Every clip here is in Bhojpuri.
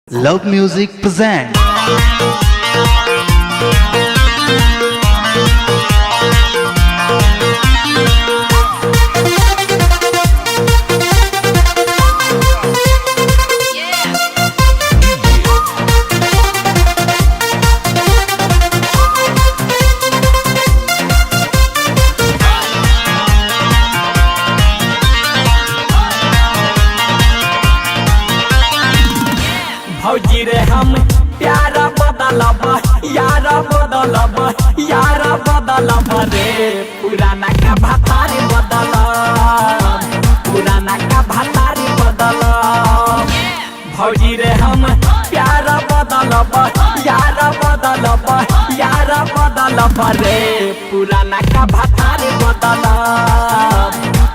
Love Music present भौजी रे हम प्यारा बदलब यारा बदलब यारा बदलब रे पुराना का भातारी बदल पुराना का भातारी बदल भौजी रे हम प्यारा बदलब यारा बदलब यारा बदलब रे पुराना का भातारी बदल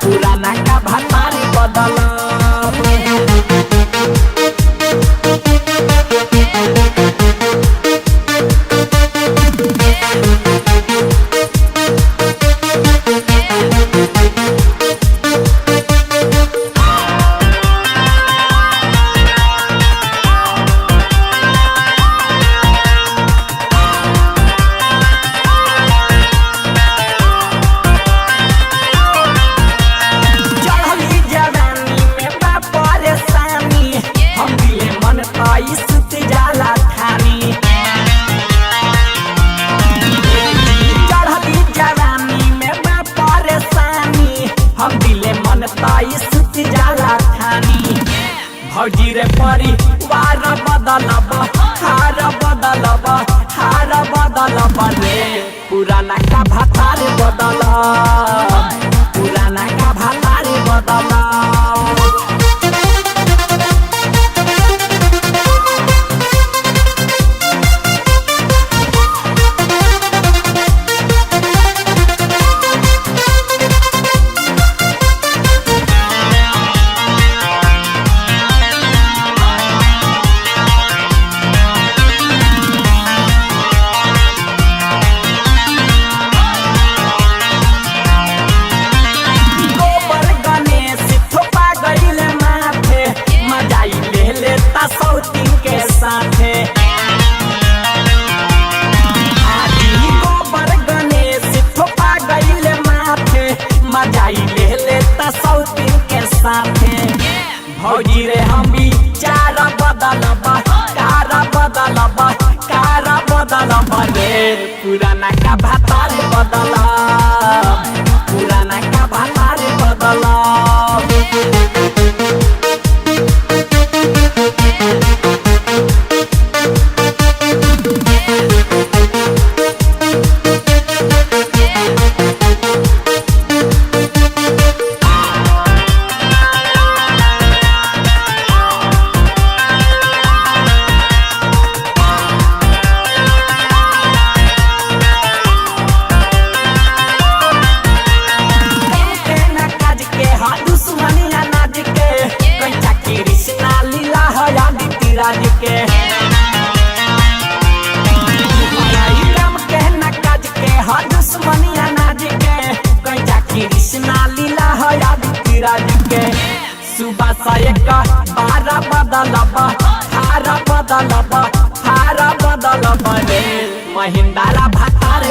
पुराना का भातारी बदल भौजी रे परिवार बदलब हार बदलब हार बदलब रे पुराना का भातार बदल पुराना का भातार बदल भौजी रे हम भी चारा बदलब कारा बदलब कारा बदलब रे पुराना का भातार बदल पुराना का भातार बदल सुबह से बारा बदलब हारा बदलब हारा बदलब रे महिंद्रा भातार